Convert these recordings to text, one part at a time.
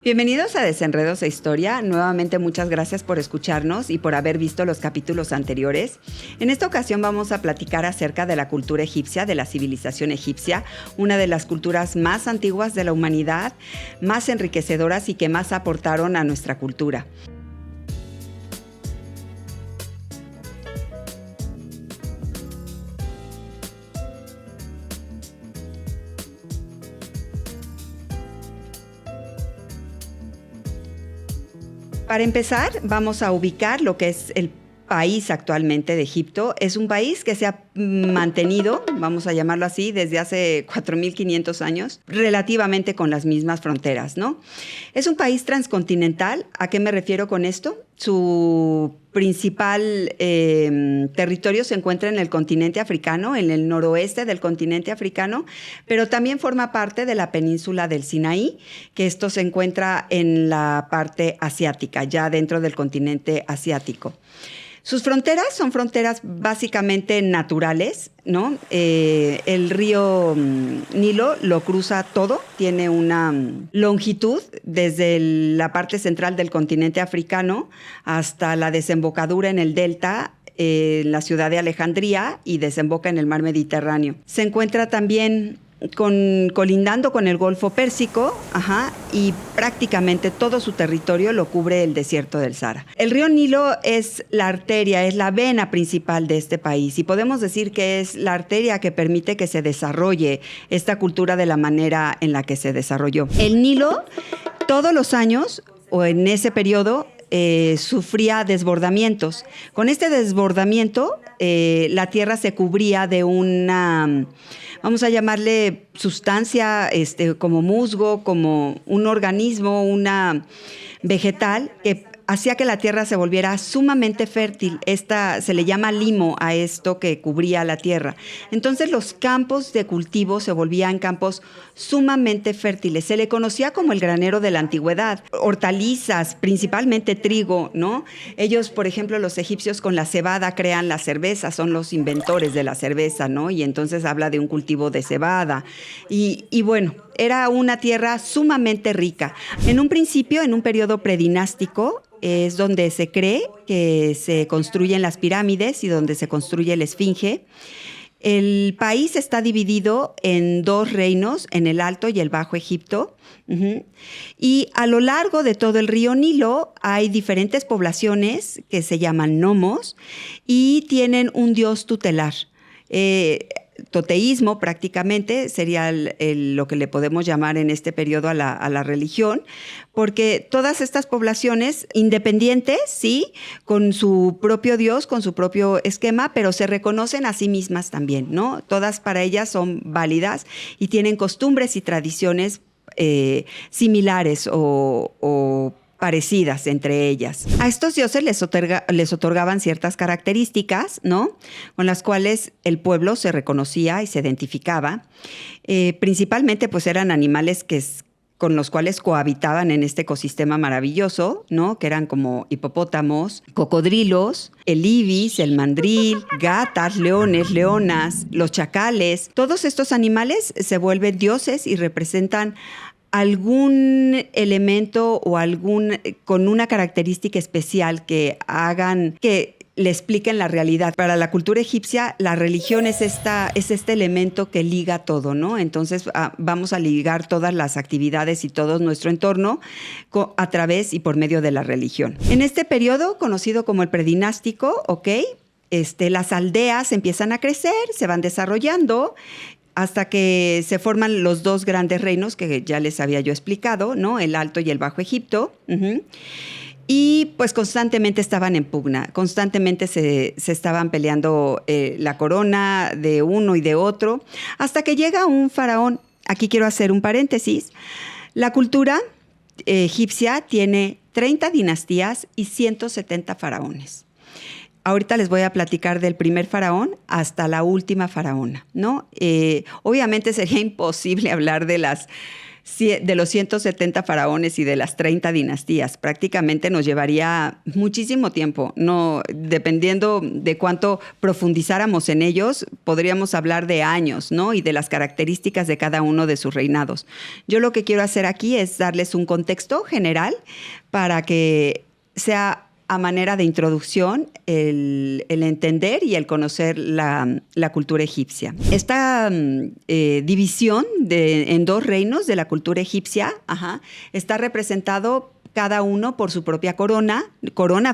Bienvenidos a Desenredos de Historia. Nuevamente muchas gracias por escucharnos y por haber visto los capítulos anteriores. En esta ocasión vamos a platicar acerca de la cultura egipcia, de la civilización egipcia, una de las culturas más antiguas de la humanidad, más enriquecedoras y que más aportaron a nuestra cultura. Para empezar, vamos a ubicar lo que es el país actualmente de Egipto. Es un país que se ha mantenido, vamos a llamarlo así, desde hace 4.500 años, relativamente con las mismas fronteras, ¿no? Es un país transcontinental. ¿A qué me refiero con esto? Su principal territorio se encuentra en el continente africano, en el noroeste del continente africano, pero también forma parte de la península del Sinaí, que esto se encuentra en la parte asiática, ya dentro del continente asiático. Sus fronteras son fronteras básicamente naturales, ¿no? El río Nilo lo cruza todo, tiene una longitud desde la parte central del continente africano hasta la desembocadura en el delta, la ciudad de Alejandría, y desemboca en el mar Mediterráneo. Se encuentra también colindando con el Golfo Pérsico, y prácticamente todo su territorio lo cubre el desierto del Sahara. El río Nilo es la arteria, es la vena principal de este país, y podemos decir que es la arteria que permite que se desarrolle esta cultura de la manera en la que se desarrolló. El Nilo, todos los años, o en ese periodo, sufría desbordamientos. Con este desbordamiento, la tierra se cubría de una, vamos a llamarle sustancia, como musgo, como un organismo, una vegetal que hacía que la tierra se volviera sumamente fértil. Se le llama limo a esto que cubría la tierra. Entonces los campos de cultivo se volvían campos sumamente fértiles. Se le conocía como el granero de la antigüedad. Hortalizas, principalmente trigo, ¿no? Ellos, por ejemplo, los egipcios con la cebada crean la cerveza, son los inventores de la cerveza, ¿no? Y entonces habla de un cultivo de cebada. Y bueno, era una tierra sumamente rica. En un principio, en un periodo predinástico, es donde se cree que se construyen las pirámides y donde se construye la Esfinge. El país está dividido en dos reinos, en el Alto y el Bajo Egipto. Y a lo largo de todo el río Nilo hay diferentes poblaciones que se llaman nomos y tienen un dios tutelar. Toteísmo prácticamente sería lo que le podemos llamar en este periodo a la religión, porque todas estas poblaciones independientes, sí, con su propio dios, con su propio esquema, pero se reconocen a sí mismas también, ¿no? Todas para ellas son válidas y tienen costumbres y tradiciones similares o parecidas entre ellas. A estos dioses les otorgaban ciertas características, ¿no? Con las cuales el pueblo se reconocía y se identificaba. Principalmente, pues, eran animales con los cuales cohabitaban en este ecosistema maravilloso, ¿no? Que eran como hipopótamos, cocodrilos, el ibis, el mandril, gatas, leones, leonas, los chacales. Todos estos animales se vuelven dioses y representan algún elemento o con una característica especial que hagan que le expliquen la realidad. Para la cultura egipcia, la religión es este elemento que liga todo, ¿no? Entonces vamos a ligar todas las actividades y todo nuestro entorno a través y por medio de la religión. En este periodo, conocido como el predinástico, las aldeas empiezan a crecer, se van desarrollando, hasta que se forman los dos grandes reinos que ya les había yo explicado, ¿no? El Alto y el Bajo Egipto. Y pues constantemente estaban en pugna, constantemente se estaban peleando la corona de uno y de otro, hasta que llega un faraón. Aquí quiero hacer un paréntesis. La cultura egipcia tiene 30 dinastías y 170 faraones. Ahorita les voy a platicar del primer faraón hasta la última faraona, ¿no? Obviamente sería imposible hablar de las de los 170 faraones y de las 30 dinastías. Prácticamente nos llevaría muchísimo tiempo. No, dependiendo de cuánto profundizáramos en ellos, podríamos hablar de años, ¿no? Y de las características de cada uno de sus reinados. Yo lo que quiero hacer aquí es darles un contexto general para que sea a manera de introducción el entender y el conocer la cultura egipcia. Esta división en dos reinos de la cultura egipcia está representado cada uno por su propia corona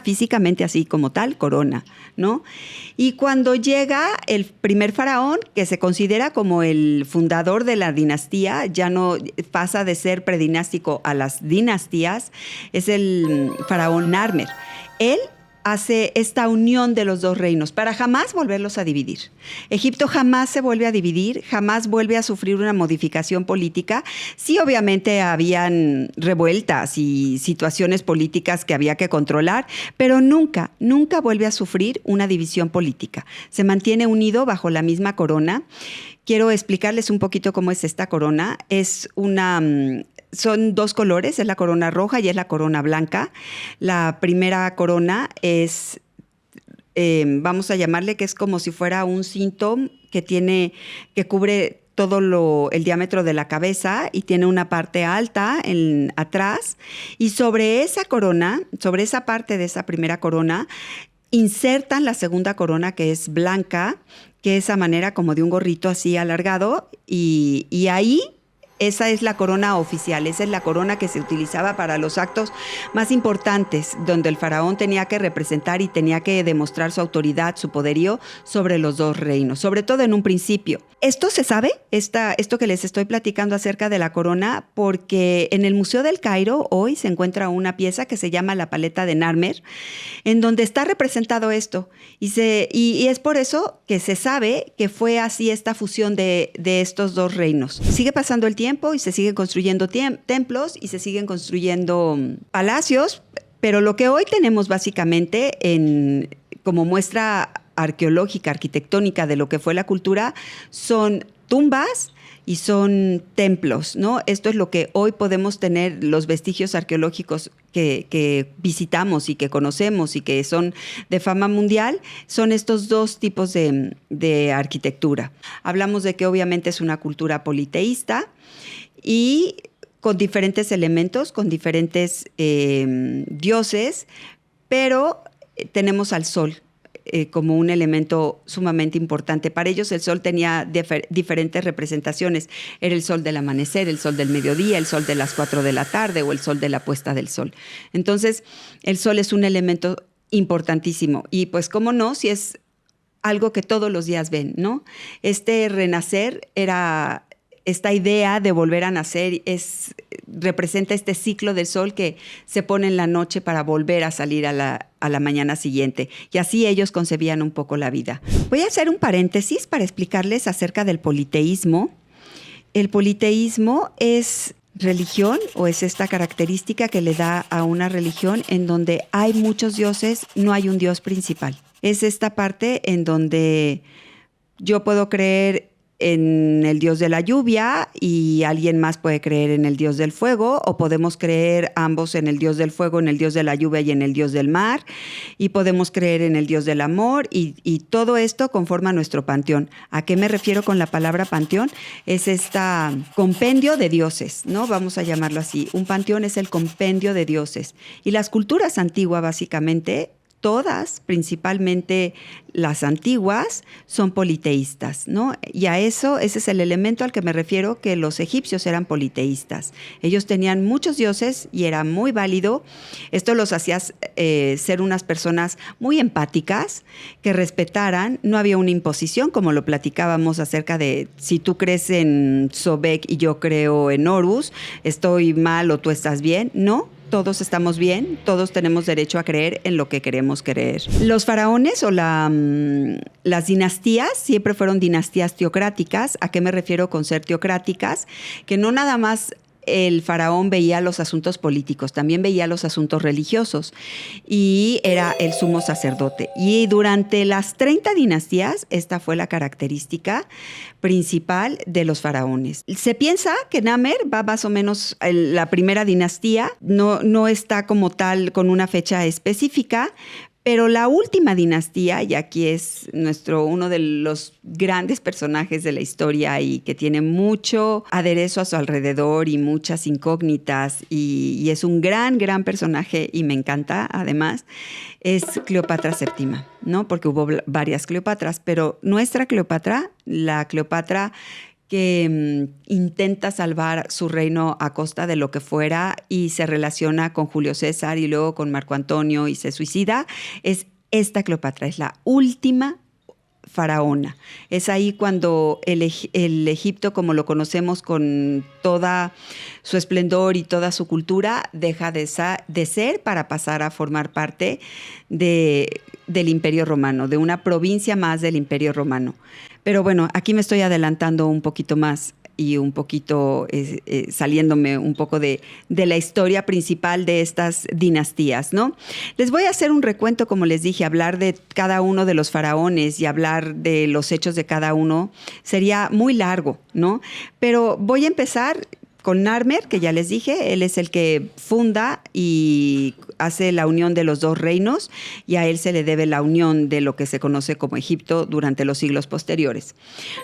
físicamente así como tal, corona, ¿no? Y cuando llega el primer faraón, que se considera como el fundador de la dinastía, ya no pasa de ser predinástico a las dinastías, es el faraón Narmer. Él hace esta unión de los dos reinos para jamás volverlos a dividir. Egipto jamás se vuelve a dividir, jamás vuelve a sufrir una modificación política. Sí, obviamente habían revueltas y situaciones políticas que había que controlar, pero nunca vuelve a sufrir una división política. Se mantiene unido bajo la misma corona. Quiero explicarles un poquito cómo es esta corona. Son dos colores, es la corona roja y es la corona blanca. La primera corona es, vamos a llamarle que es como si fuera un cinto que cubre todo el diámetro de la cabeza y tiene una parte alta atrás. Y sobre esa corona, sobre esa parte de esa primera corona, insertan la segunda corona que es blanca, que es a manera como de un gorrito así alargado y ahí esa es la corona oficial, esa es la corona que se utilizaba para los actos más importantes, donde el faraón tenía que representar y tenía que demostrar su autoridad, su poderío sobre los dos reinos, sobre todo en un principio. Esto se sabe, esto que les estoy platicando acerca de la corona, porque en el Museo del Cairo hoy se encuentra una pieza que se llama La Paleta de Narmer, en donde está representado esto. Y es por eso que se sabe que fue así esta fusión de estos dos reinos. Sigue pasando el tiempo y se siguen construyendo templos y se siguen construyendo palacios, pero lo que hoy tenemos básicamente como muestra arqueológica, arquitectónica de lo que fue la cultura, son tumbas y son templos, ¿no? Esto es lo que hoy podemos tener, los vestigios arqueológicos que visitamos y que conocemos y que son de fama mundial, son estos dos tipos de arquitectura. Hablamos de que obviamente es una cultura politeísta y con diferentes elementos, con diferentes dioses, pero tenemos al sol como un elemento sumamente importante. Para ellos el sol tenía diferentes representaciones. Era el sol del amanecer, el sol del mediodía, el sol de las 4 de la tarde o el sol de la puesta del sol. Entonces, el sol es un elemento importantísimo. Y pues, ¿cómo no? Si es algo que todos los días ven, ¿no? Este renacer era esta idea de volver a nacer, representa este ciclo del sol que se pone en la noche para volver a salir a la mañana siguiente. Y así ellos concebían un poco la vida. Voy a hacer un paréntesis para explicarles acerca del politeísmo. El politeísmo es religión o es esta característica que le da a una religión en donde hay muchos dioses, no hay un dios principal. Es esta parte en donde yo puedo creer en el dios de la lluvia y alguien más puede creer en el dios del fuego, o podemos creer ambos en el dios del fuego, en el dios de la lluvia y en el dios del mar, y podemos creer en el dios del amor, y todo esto conforma nuestro panteón. ¿A qué me refiero con la palabra panteón? Es compendio de dioses, ¿no? Vamos a llamarlo así. Un panteón es el compendio de dioses. Y las culturas antiguas, básicamente, todas, principalmente las antiguas, son politeístas, ¿no? Y ese es el elemento al que me refiero, que los egipcios eran politeístas. Ellos tenían muchos dioses y era muy válido. Esto los hacía ser unas personas muy empáticas, que respetaran. No había una imposición, como lo platicábamos acerca de si tú crees en Sobek y yo creo en Horus, estoy mal o tú estás bien. No. Todos estamos bien, todos tenemos derecho a creer en lo que queremos creer. Los faraones o las dinastías siempre fueron dinastías teocráticas. ¿A qué me refiero con ser teocráticas? Que no nada más el faraón veía los asuntos políticos, también veía los asuntos religiosos y era el sumo sacerdote. Y durante las 30 dinastías, esta fue la característica principal de los faraones. Se piensa que Namer va más o menos en la primera dinastía, no está como tal con una fecha específica, pero la última dinastía, y aquí es uno de los grandes personajes de la historia y que tiene mucho aderezo a su alrededor y muchas incógnitas, y es un gran personaje y me encanta además, es Cleopatra VII, ¿no? Porque hubo varias Cleopatras, pero nuestra Cleopatra, la Cleopatra que intenta salvar su reino a costa de lo que fuera y se relaciona con Julio César y luego con Marco Antonio y se suicida, es esta Cleopatra, es la última faraona. Es ahí cuando el Egipto, como lo conocemos con toda su esplendor y toda su cultura, deja de ser para pasar a formar parte del Imperio Romano, de una provincia más del Imperio Romano. Pero bueno, aquí me estoy adelantando un poquito más y un poquito saliéndome un poco de la historia principal de estas dinastías, ¿no? Les voy a hacer un recuento, como les dije, hablar de cada uno de los faraones y hablar de los hechos de cada uno sería muy largo, ¿no? Pero voy a empezar con Narmer, que ya les dije, él es el que funda y hace la unión de los dos reinos y a él se le debe la unión de lo que se conoce como Egipto durante los siglos posteriores.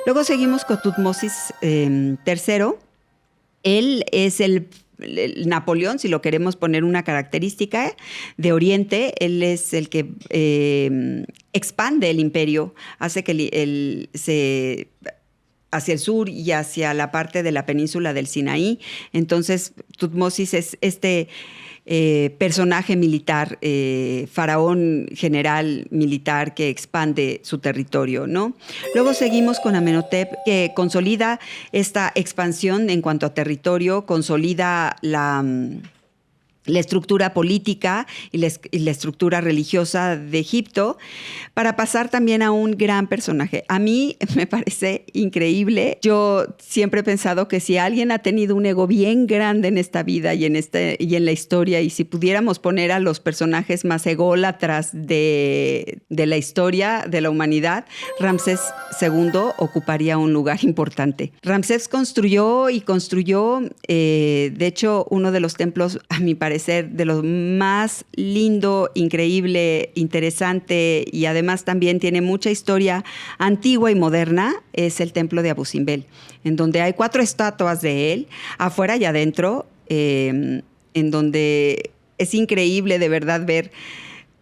Luego seguimos con Tutmosis III. Él es el Napoleón, si lo queremos poner una característica de Oriente. Él es el que expande el imperio, hace que hacia el sur y hacia la parte de la península del Sinaí. Entonces, Tutmosis es este personaje militar, faraón general militar que expande su territorio, ¿no? Luego seguimos con Amenhotep, que consolida esta expansión en cuanto a territorio, consolida la estructura política y la estructura religiosa de Egipto, para pasar también a un gran personaje. A mí me parece increíble. Yo siempre he pensado que si alguien ha tenido un ego bien grande en esta vida y en la historia, y si pudiéramos poner a los personajes más ególatras de la historia de la humanidad, Ramsés II ocuparía un lugar importante. Ramsés construyó, de hecho, uno de los templos, a mi parecer, de lo más lindo, increíble, interesante, y además también tiene mucha historia antigua y moderna, es el templo de Abu Simbel, en donde hay 4 estatuas de él, afuera y adentro, en donde es increíble de verdad ver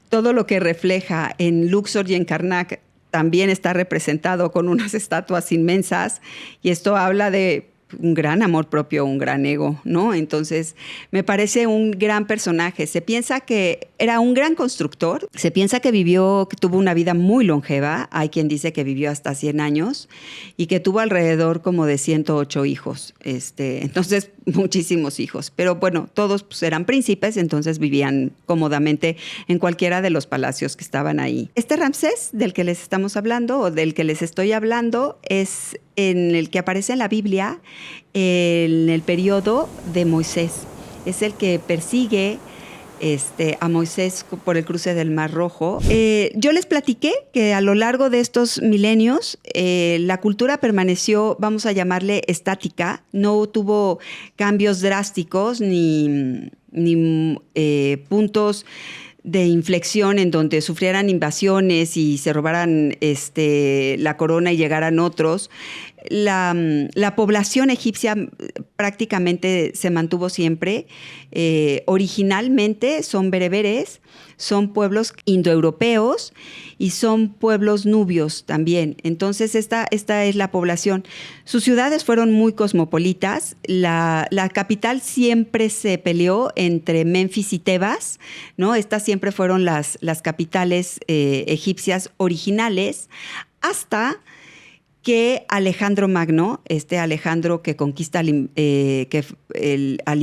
todo lo que refleja en Luxor y en Karnak. También está representado con unas estatuas inmensas, y esto habla de un gran amor propio, un gran ego, ¿no? Entonces, me parece un gran personaje. Se piensa que era un gran constructor, se piensa que tuvo una vida muy longeva. Hay quien dice que vivió hasta 100 años y que tuvo alrededor como de 108 hijos. Entonces, muchísimos hijos. Pero bueno, todos pues, eran príncipes, entonces vivían cómodamente en cualquiera de los palacios que estaban ahí. Este Ramsés del que les estamos hablando, o del que les estoy hablando, es en el que aparece en la Biblia en el periodo de Moisés. Es el que persigue a Moisés por el cruce del Mar Rojo. Yo les platiqué que a lo largo de estos milenios la cultura permaneció, vamos a llamarle estática, no tuvo cambios drásticos ni puntos de inflexión en donde sufrieran invasiones y se robaran la corona y llegaran otros. La población egipcia prácticamente se mantuvo siempre. Originalmente son bereberes, son pueblos indoeuropeos y son pueblos nubios también. Entonces esta es la población. Sus ciudades fueron muy cosmopolitas. La capital siempre se peleó entre Memphis y Tebas, ¿no? Estas siempre fueron las capitales egipcias originales, hasta que Alejandro Magno, Alejandro que conquista al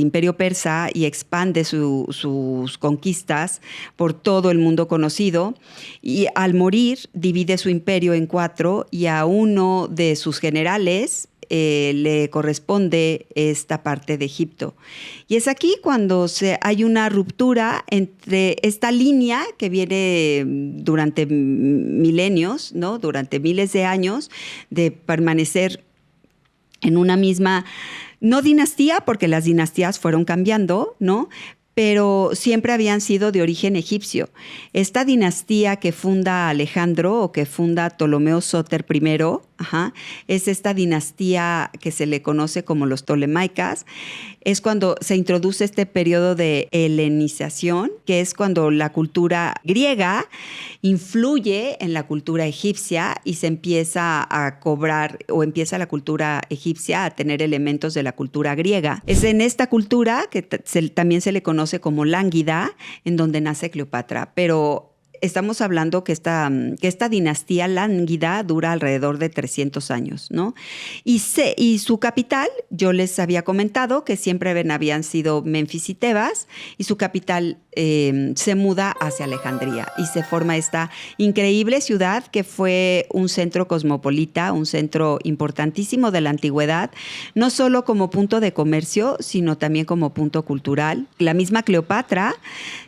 imperio persa y expande sus conquistas por todo el mundo conocido, y al morir divide su imperio en 4 y a uno de sus generales, le corresponde esta parte de Egipto. Y es aquí cuando hay una ruptura entre esta línea que viene durante milenios, ¿no? Durante miles de años, de permanecer en una misma, no dinastía, porque las dinastías fueron cambiando, ¿no? Pero siempre habían sido de origen egipcio. Esta dinastía que funda Alejandro o que funda Ptolomeo Sóter I, es esta dinastía que se le conoce como los Ptolemaicas. Es cuando se introduce este periodo de helenización, que es cuando la cultura griega influye en la cultura egipcia y se empieza a cobrar, o empieza la cultura egipcia a tener elementos de la cultura griega. Es en esta cultura que también se le conoce como Lánguida, en donde nace Cleopatra, pero estamos hablando que esta dinastía lánguida dura alrededor de 300 años, ¿no? Y su capital, yo les había comentado que siempre habían sido Menfis y Tebas, y su capital se muda hacia Alejandría y se forma esta increíble ciudad que fue un centro cosmopolita, un centro importantísimo de la antigüedad, no solo como punto de comercio, sino también como punto cultural. La misma Cleopatra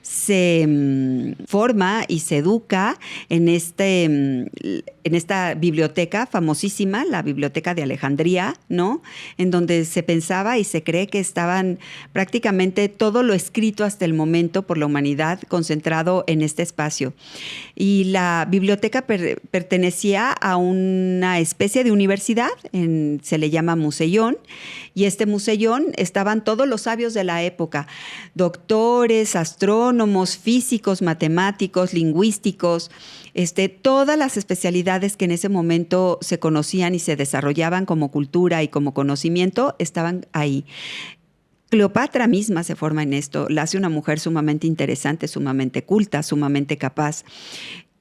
se forma y se educa en esta biblioteca famosísima, la Biblioteca de Alejandría, ¿no? En donde se pensaba y se cree que estaban prácticamente todo lo escrito hasta el momento por la humanidad concentrado en este espacio. Y la biblioteca pertenecía a una especie de universidad, se le llama museión, y este museión estaban todos los sabios de la época, doctores, astrónomos, físicos, matemáticos, lingüísticos, todas las especialidades que en ese momento se conocían y se desarrollaban como cultura y como conocimiento estaban ahí. Cleopatra misma se forma en esto, la hace una mujer sumamente interesante, sumamente culta, sumamente capaz.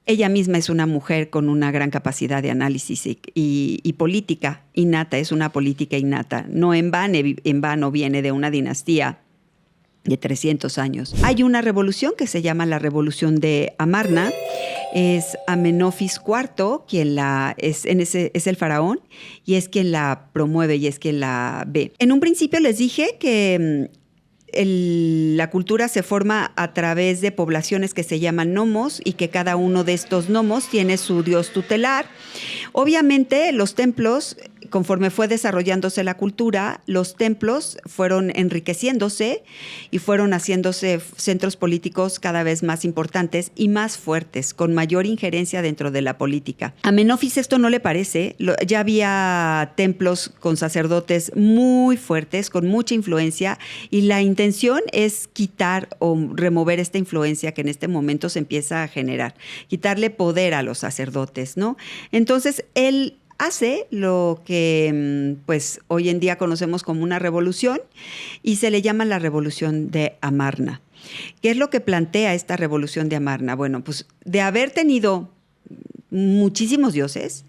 Ella misma es una mujer con una gran capacidad de análisis y política innata, es una política innata. No en vano viene de una dinastía de 300 años. Hay una revolución que se llama la Revolución de Amarna. Es Amenofis IV quien es el faraón y es quien la promueve y es quien la ve. En un principio les dije que la cultura se forma a través de poblaciones que se llaman nomos y que cada uno de estos nomos tiene su dios tutelar. Obviamente los templos, conforme fue desarrollándose la cultura, los templos fueron enriqueciéndose y fueron haciéndose centros políticos cada vez más importantes y más fuertes, con mayor injerencia dentro de la política. A Menofis esto no le parece. Ya había templos con sacerdotes muy fuertes, con mucha influencia, y la intención es quitar o remover esta influencia que en este momento se empieza a generar, quitarle poder a los sacerdotes, ¿no? Entonces, él hace lo que pues hoy en día conocemos como una revolución y se le llama la Revolución de Amarna. ¿Qué es lo que plantea esta Revolución de Amarna? Bueno, pues de haber tenido muchísimos dioses,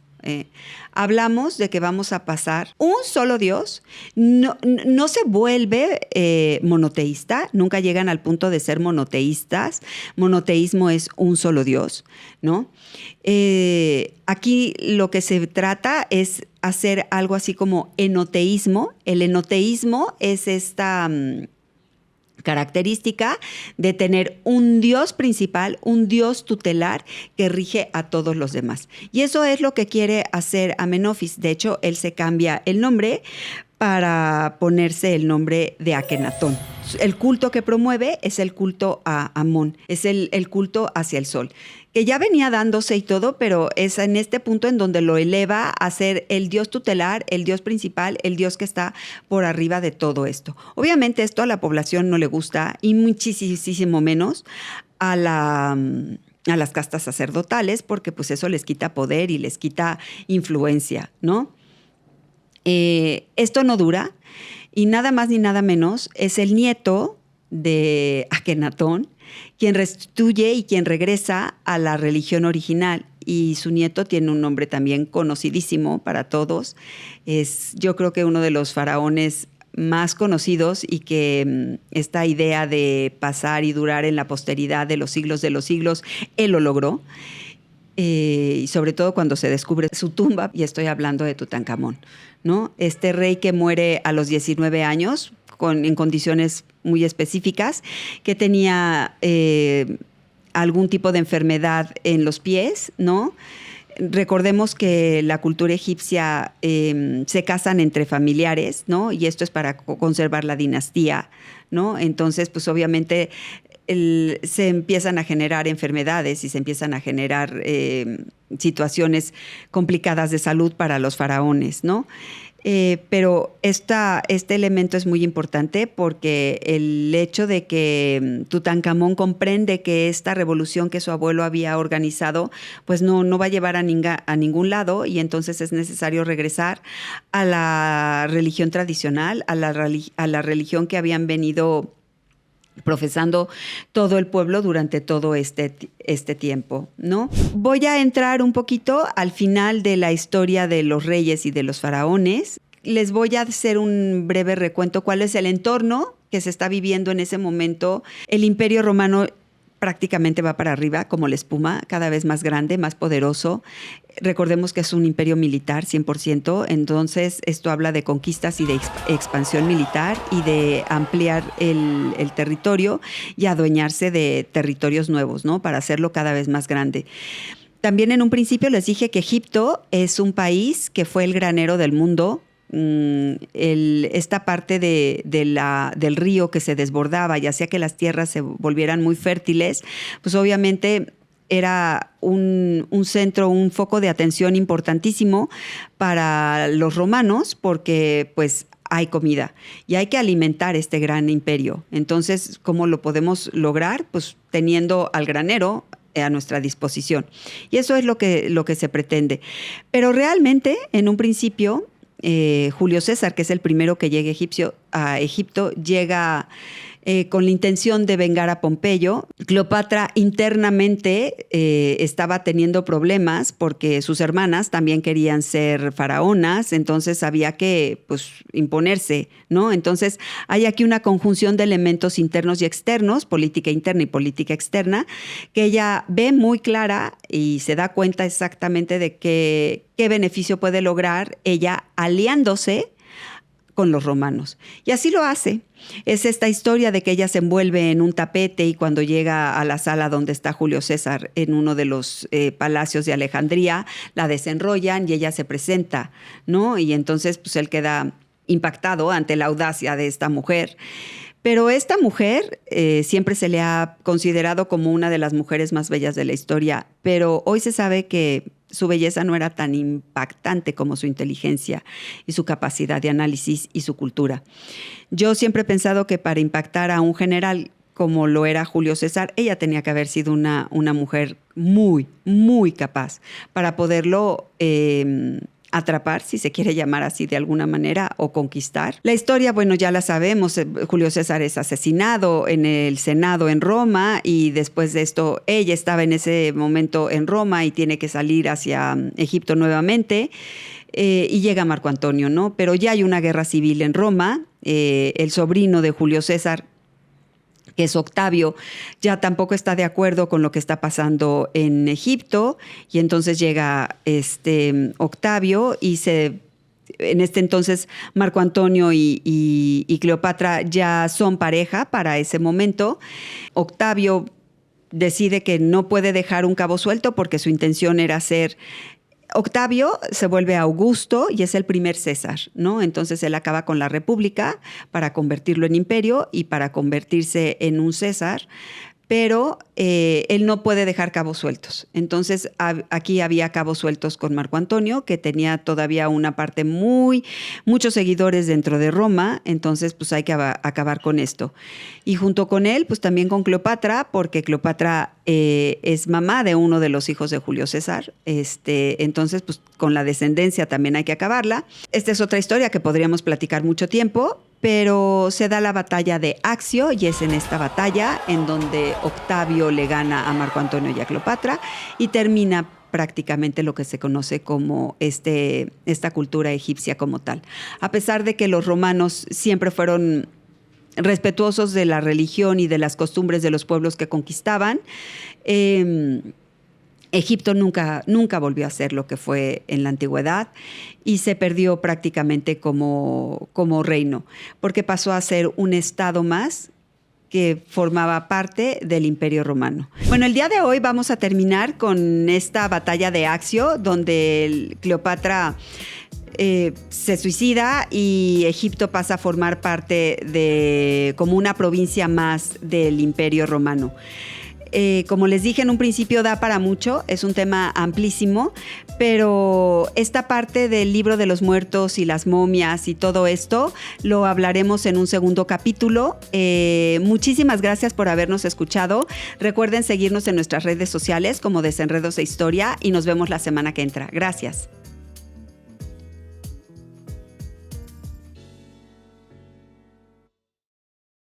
hablamos de que vamos a pasar un solo Dios, no se vuelve monoteísta, nunca llegan al punto de ser monoteístas. Monoteísmo es un solo Dios, ¿no? Aquí lo que se trata es hacer algo así como enoteísmo. El enoteísmo es esta característica de tener un Dios principal, un Dios tutelar que rige a todos los demás. Y eso es lo que quiere hacer Amenofis. De hecho, él se cambia el nombre para ponerse el nombre de Akenatón. El culto que promueve es el culto a Amón, es el culto hacia el sol, que ya venía dándose y todo, pero es en este punto en donde lo eleva a ser el Dios tutelar, el Dios principal, el Dios que está por arriba de todo esto. Obviamente esto a la población no le gusta, y muchísimo menos a las castas sacerdotales, porque pues eso les quita poder y les quita influencia, ¿no? Esto no dura, y nada más ni nada menos es el nieto de Akenatón quien restituye y quien regresa a la religión original. Y su nieto tiene un nombre también conocidísimo para todos. Es, yo creo que uno de los faraones más conocidos, y que esta idea de pasar y durar en la posteridad de los siglos, él lo logró. y sobre todo cuando se descubre su tumba, y estoy hablando de Tutankamón, ¿no? Este rey que muere a los 19 años, en condiciones muy específicas, que tenía algún tipo de enfermedad en los pies, ¿no? Recordemos que la cultura egipcia se casan entre familiares, ¿no? Y esto es para conservar la dinastía, ¿no? Entonces, pues obviamente se empiezan a generar enfermedades y se empiezan a generar situaciones complicadas de salud para los faraones, ¿no? Pero este elemento es muy importante porque el hecho de que Tutankamón comprende que esta revolución que su abuelo había organizado, pues no va a llevar a ningún lado, y entonces es necesario regresar a la religión tradicional, a la religión que habían venido profesando todo el pueblo durante todo este tiempo, ¿no? Voy a entrar un poquito al final de la historia de los reyes y de los faraones. Les voy a hacer un breve recuento cuál es el entorno que se está viviendo en ese momento. El Imperio Romano prácticamente va para arriba, como la espuma, cada vez más grande, más poderoso. Recordemos que es un imperio militar, 100%, entonces esto habla de conquistas y de expansión militar y de ampliar el territorio y adueñarse de territorios nuevos, ¿no? Para hacerlo cada vez más grande. También en un principio les dije que Egipto es un país que fue el granero del mundo. Esta parte del río que se desbordaba y hacía que las tierras se volvieran muy fértiles, pues obviamente era un centro, un foco de atención importantísimo para los romanos, porque pues hay comida y hay que alimentar este gran imperio. Entonces, ¿cómo lo podemos lograr? Pues teniendo al granero a nuestra disposición. Y eso es lo que se pretende. Pero realmente, en un principio, Julio César, que es el primero que llega a Egipto, llega con la intención de vengar a Pompeyo. Cleopatra internamente estaba teniendo problemas porque sus hermanas también querían ser faraonas, entonces había que pues, imponerse, ¿no? Entonces hay aquí una conjunción de elementos internos y externos, política interna y política externa, que ella ve muy clara y se da cuenta exactamente de qué beneficio puede lograr ella aliándose con los romanos. Y así lo hace. Es esta historia de que ella se envuelve en un tapete y cuando llega a la sala donde está Julio César en uno de los palacios de Alejandría, la desenrollan y ella se presenta, ¿no? Y entonces pues él queda impactado ante la audacia de esta mujer. Pero esta mujer siempre se le ha considerado como una de las mujeres más bellas de la historia, pero hoy se sabe que su belleza no era tan impactante como su inteligencia y su capacidad de análisis y su cultura. Yo siempre he pensado que para impactar a un general como lo era Julio César, ella tenía que haber sido una mujer muy, muy capaz para poderlo atrapar, si se quiere llamar así de alguna manera, o conquistar. La historia, bueno, ya la sabemos. Julio César es asesinado en el Senado en Roma y después de esto ella estaba en ese momento en Roma y tiene que salir hacia Egipto nuevamente y llega Marco Antonio, ¿no? Pero ya hay una guerra civil en Roma. El sobrino de Julio César, que es Octavio, ya tampoco está de acuerdo con lo que está pasando en Egipto, y entonces llega Octavio y en este entonces Marco Antonio y Cleopatra ya son pareja para ese momento. Octavio decide que no puede dejar un cabo suelto porque su intención era ser... Octavio se vuelve Augusto y es el primer César, ¿no? Entonces él acaba con la República para convertirlo en imperio y para convertirse en un César, pero él no puede dejar cabos sueltos. Entonces aquí había cabos sueltos con Marco Antonio, que tenía todavía una parte muchos seguidores dentro de Roma, entonces pues hay que acabar con esto. Y junto con él, pues también con Cleopatra, porque Cleopatra es mamá de uno de los hijos de Julio César, entonces pues con la descendencia también hay que acabarla. Esta es otra historia que podríamos platicar mucho tiempo, pero se da la batalla de Accio y es en esta batalla en donde Octavio le gana a Marco Antonio y a Cleopatra y termina prácticamente lo que se conoce como esta cultura egipcia como tal. A pesar de que los romanos siempre fueron respetuosos de la religión y de las costumbres de los pueblos que conquistaban, Egipto nunca volvió a ser lo que fue en la antigüedad y se perdió prácticamente como reino, porque pasó a ser un estado más que formaba parte del Imperio Romano. Bueno, el día de hoy vamos a terminar con esta batalla de Accio, donde Cleopatra se suicida y Egipto pasa a formar parte como una provincia más del Imperio Romano. Como les dije en un principio, da para mucho, es un tema amplísimo, pero esta parte del libro de los muertos y las momias y todo esto lo hablaremos en un segundo capítulo. Muchísimas gracias por habernos escuchado. Recuerden seguirnos en nuestras redes sociales como Desenredos de Historia y nos vemos la semana que entra. Gracias.